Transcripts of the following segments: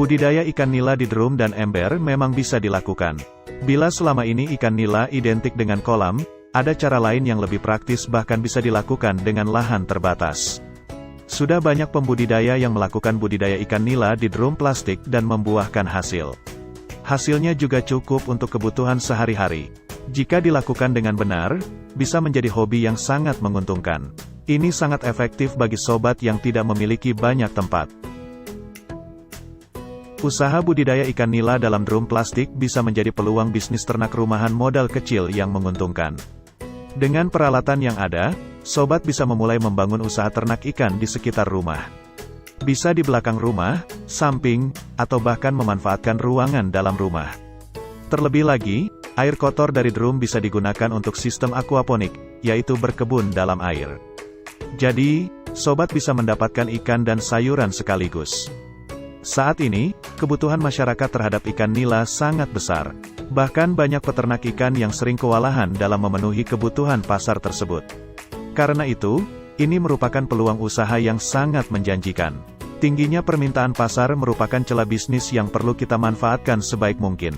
Budidaya ikan nila di drum dan ember memang bisa dilakukan. Bila selama ini ikan nila identik dengan kolam, ada cara lain yang lebih praktis bahkan bisa dilakukan dengan lahan terbatas. Sudah banyak pembudidaya yang melakukan budidaya ikan nila di drum plastik dan membuahkan hasil. Hasilnya juga cukup untuk kebutuhan sehari-hari. Jika dilakukan dengan benar, bisa menjadi hobi yang sangat menguntungkan. Ini sangat efektif bagi sobat yang tidak memiliki banyak tempat. Usaha budidaya ikan nila dalam drum plastik bisa menjadi peluang bisnis ternak rumahan modal kecil yang menguntungkan. Dengan peralatan yang ada, sobat bisa memulai membangun usaha ternak ikan di sekitar rumah. Bisa di belakang rumah, samping, atau bahkan memanfaatkan ruangan dalam rumah. Terlebih lagi, air kotor dari drum bisa digunakan untuk sistem aquaponik, yaitu berkebun dalam air. Jadi, sobat bisa mendapatkan ikan dan sayuran sekaligus. Saat ini, kebutuhan masyarakat terhadap ikan nila sangat besar. Bahkan banyak peternak ikan yang sering kewalahan dalam memenuhi kebutuhan pasar tersebut. Karena itu, ini merupakan peluang usaha yang sangat menjanjikan. Tingginya permintaan pasar merupakan celah bisnis yang perlu kita manfaatkan sebaik mungkin.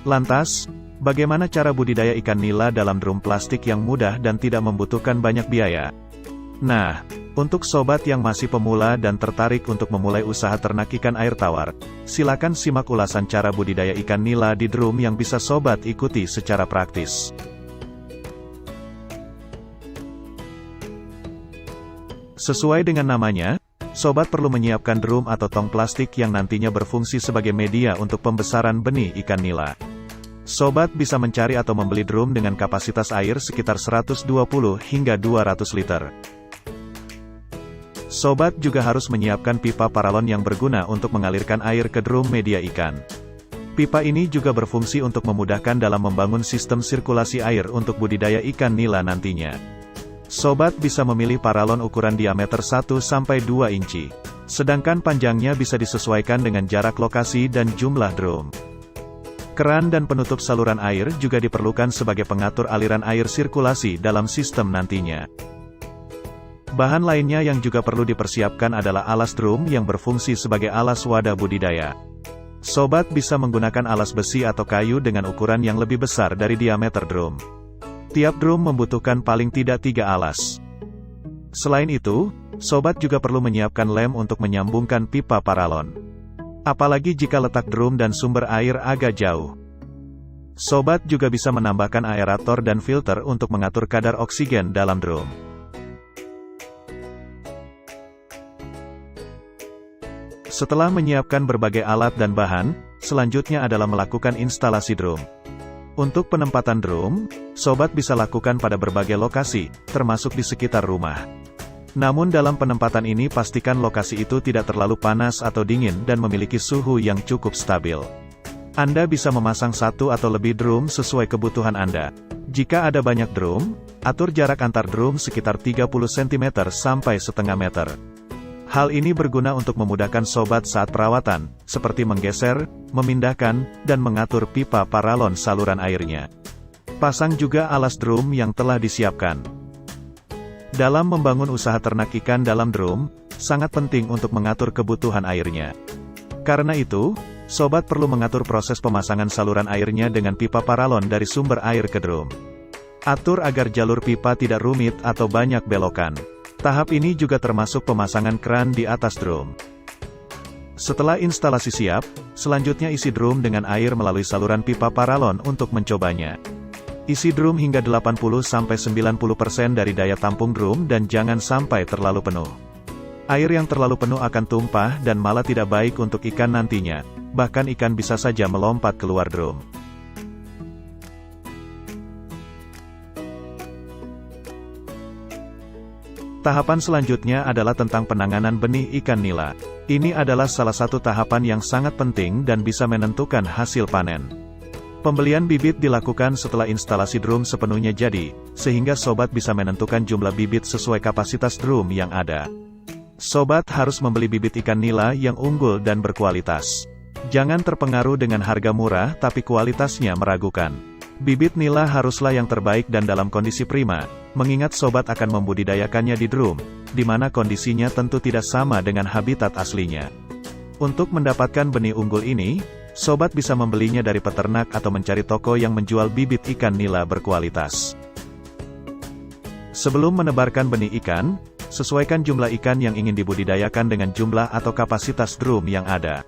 Lantas, bagaimana cara budidaya ikan nila dalam drum plastik yang mudah dan tidak membutuhkan banyak biaya? Nah, untuk sobat yang masih pemula dan tertarik untuk memulai usaha ternak ikan air tawar, silakan simak ulasan cara budidaya ikan nila di drum yang bisa sobat ikuti secara praktis. Sesuai dengan namanya, sobat perlu menyiapkan drum atau tong plastik yang nantinya berfungsi sebagai media untuk pembesaran benih ikan nila. Sobat bisa mencari atau membeli drum dengan kapasitas air sekitar 120 hingga 200 liter. Sobat juga harus menyiapkan pipa paralon yang berguna untuk mengalirkan air ke drum media ikan. Pipa ini juga berfungsi untuk memudahkan dalam membangun sistem sirkulasi air untuk budidaya ikan nila nantinya. Sobat bisa memilih paralon ukuran diameter 1-2 inci. Sedangkan panjangnya bisa disesuaikan dengan jarak lokasi dan jumlah drum. Keran dan penutup saluran air juga diperlukan sebagai pengatur aliran air sirkulasi dalam sistem nantinya. Bahan lainnya yang juga perlu dipersiapkan adalah alas drum yang berfungsi sebagai alas wadah budidaya. Sobat bisa menggunakan alas besi atau kayu dengan ukuran yang lebih besar dari diameter drum. Tiap drum membutuhkan paling tidak 3 alas. Selain itu, sobat juga perlu menyiapkan lem untuk menyambungkan pipa paralon. Apalagi jika letak drum dan sumber air agak jauh. Sobat juga bisa menambahkan aerator dan filter untuk mengatur kadar oksigen dalam drum. Setelah menyiapkan berbagai alat dan bahan, selanjutnya adalah melakukan instalasi drum. Untuk penempatan drum, sobat bisa lakukan pada berbagai lokasi, termasuk di sekitar rumah. Namun dalam penempatan ini pastikan lokasi itu tidak terlalu panas atau dingin dan memiliki suhu yang cukup stabil. Anda bisa memasang satu atau lebih drum sesuai kebutuhan Anda. Jika ada banyak drum, atur jarak antar drum sekitar 30 cm sampai setengah meter. Hal ini berguna untuk memudahkan sobat saat perawatan, seperti menggeser, memindahkan, dan mengatur pipa paralon saluran airnya. Pasang juga alas drum yang telah disiapkan. Dalam membangun usaha ternak ikan dalam drum, sangat penting untuk mengatur kebutuhan airnya. Karena itu, sobat perlu mengatur proses pemasangan saluran airnya dengan pipa paralon dari sumber air ke drum. Atur agar jalur pipa tidak rumit atau banyak belokan. Tahap ini juga termasuk pemasangan keran di atas drum. Setelah instalasi siap, selanjutnya isi drum dengan air melalui saluran pipa paralon untuk mencobanya. Isi drum hingga 80-90% dari daya tampung drum dan jangan sampai terlalu penuh. Air yang terlalu penuh akan tumpah dan malah tidak baik untuk ikan nantinya, bahkan ikan bisa saja melompat keluar drum. Tahapan selanjutnya adalah tentang penanganan benih ikan nila. Ini adalah salah satu tahapan yang sangat penting dan bisa menentukan hasil panen. Pembelian bibit dilakukan setelah instalasi drum sepenuhnya jadi, sehingga sobat bisa menentukan jumlah bibit sesuai kapasitas drum yang ada. Sobat harus membeli bibit ikan nila yang unggul dan berkualitas. Jangan terpengaruh dengan harga murah tapi kualitasnya meragukan. Bibit nila haruslah yang terbaik dan dalam kondisi prima, mengingat sobat akan membudidayakannya di drum, di mana kondisinya tentu tidak sama dengan habitat aslinya. Untuk mendapatkan benih unggul ini, sobat bisa membelinya dari peternak atau mencari toko yang menjual bibit ikan nila berkualitas. Sebelum menebarkan benih ikan, sesuaikan jumlah ikan yang ingin dibudidayakan dengan jumlah atau kapasitas drum yang ada.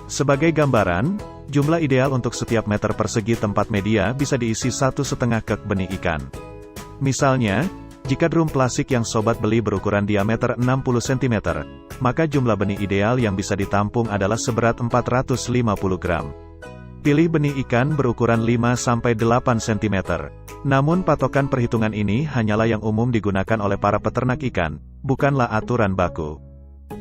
Sebagai gambaran, jumlah ideal untuk setiap meter persegi tempat media bisa diisi 1,5 kek benih ikan. Misalnya, jika drum plastik yang sobat beli berukuran diameter 60 cm, maka jumlah benih ideal yang bisa ditampung adalah seberat 450 gram. Pilih benih ikan berukuran 5-8 cm. Namun patokan perhitungan ini hanyalah yang umum digunakan oleh para peternak ikan, bukanlah aturan baku.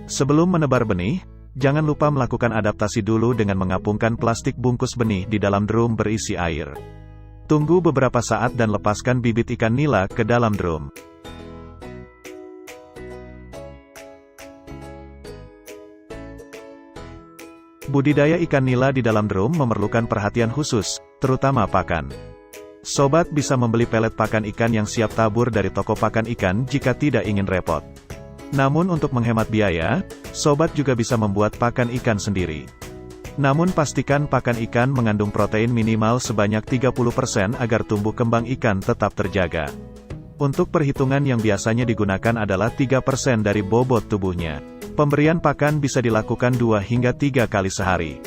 Sebelum menebar benih, jangan lupa melakukan adaptasi dulu dengan mengapungkan plastik bungkus benih di dalam drum berisi air. Tunggu beberapa saat dan lepaskan bibit ikan nila ke dalam drum. Budidaya ikan nila di dalam drum memerlukan perhatian khusus, terutama pakan. Sobat bisa membeli pelet pakan ikan yang siap tabur dari toko pakan ikan jika tidak ingin repot. Namun untuk menghemat biaya, sobat juga bisa membuat pakan ikan sendiri. Namun pastikan pakan ikan mengandung protein minimal sebanyak 30% agar tumbuh kembang ikan tetap terjaga. Untuk perhitungan yang biasanya digunakan adalah 3% dari bobot tubuhnya. Pemberian pakan bisa dilakukan 2 hingga 3 kali sehari.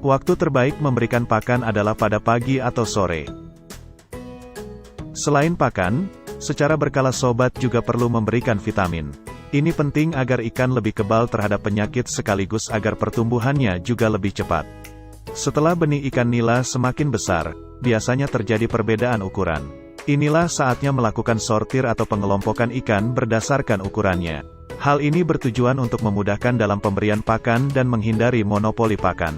Waktu terbaik memberikan pakan adalah pada pagi atau sore. Selain pakan, secara berkala sobat juga perlu memberikan vitamin. Ini penting agar ikan lebih kebal terhadap penyakit sekaligus agar pertumbuhannya juga lebih cepat. Setelah benih ikan nila semakin besar, biasanya terjadi perbedaan ukuran. Inilah saatnya melakukan sortir atau pengelompokan ikan berdasarkan ukurannya. Hal ini bertujuan untuk memudahkan dalam pemberian pakan dan menghindari monopoli pakan.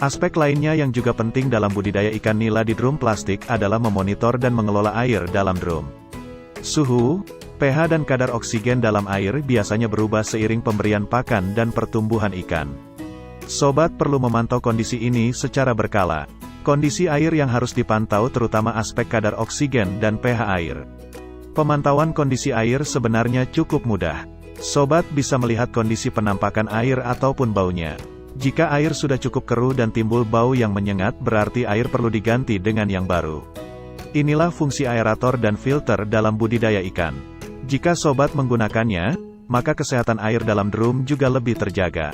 Aspek lainnya yang juga penting dalam budidaya ikan nila di drum plastik adalah memonitor dan mengelola air dalam drum. Suhu, pH dan kadar oksigen dalam air biasanya berubah seiring pemberian pakan dan pertumbuhan ikan. Sobat perlu memantau kondisi ini secara berkala. Kondisi air yang harus dipantau terutama aspek kadar oksigen dan pH air. Pemantauan kondisi air sebenarnya cukup mudah. Sobat bisa melihat kondisi penampakan air ataupun baunya. Jika air sudah cukup keruh dan timbul bau yang menyengat berarti air perlu diganti dengan yang baru. Inilah fungsi aerator dan filter dalam budidaya ikan. Jika sobat menggunakannya, maka kesehatan air dalam drum juga lebih terjaga.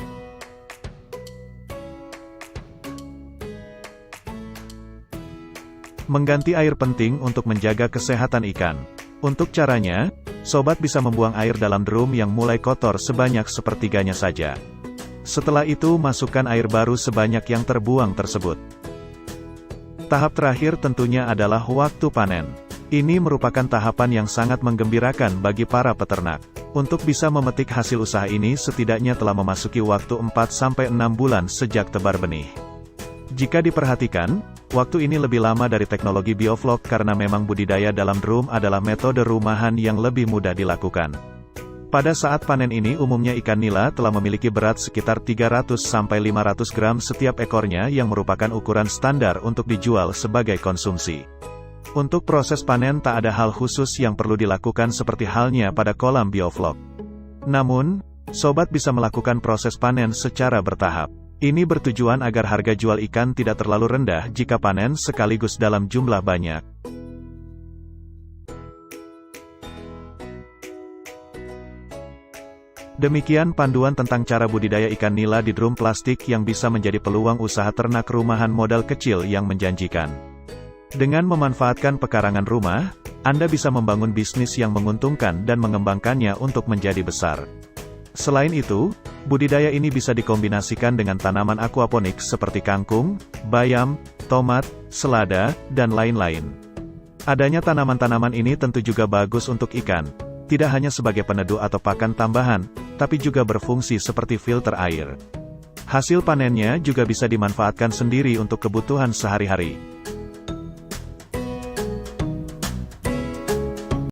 Mengganti air penting untuk menjaga kesehatan ikan. Untuk caranya, sobat bisa membuang air dalam drum yang mulai kotor sebanyak sepertiganya saja. Setelah itu masukkan air baru sebanyak yang terbuang tersebut. Tahap terakhir tentunya adalah waktu panen. Ini merupakan tahapan yang sangat menggembirakan bagi para peternak. Untuk bisa memetik hasil usaha ini setidaknya telah memasuki waktu 4-6 bulan sejak tebar benih. Jika diperhatikan, waktu ini lebih lama dari teknologi bioflok karena memang budidaya dalam drum adalah metode rumahan yang lebih mudah dilakukan. Pada saat panen ini umumnya ikan nila telah memiliki berat sekitar 300-500 gram setiap ekornya yang merupakan ukuran standar untuk dijual sebagai konsumsi. Untuk proses panen tak ada hal khusus yang perlu dilakukan seperti halnya pada kolam bioflok. Namun, sobat bisa melakukan proses panen secara bertahap. Ini bertujuan agar harga jual ikan tidak terlalu rendah jika panen sekaligus dalam jumlah banyak. Demikian panduan tentang cara budidaya ikan nila di drum plastik yang bisa menjadi peluang usaha ternak rumahan modal kecil yang menjanjikan. Dengan memanfaatkan pekarangan rumah, Anda bisa membangun bisnis yang menguntungkan dan mengembangkannya untuk menjadi besar. Selain itu, budidaya ini bisa dikombinasikan dengan tanaman aquaponik seperti kangkung, bayam, tomat, selada, dan lain-lain. Adanya tanaman-tanaman ini tentu juga bagus untuk ikan, tidak hanya sebagai peneduh atau pakan tambahan, tapi juga berfungsi seperti filter air. Hasil panennya juga bisa dimanfaatkan sendiri untuk kebutuhan sehari-hari.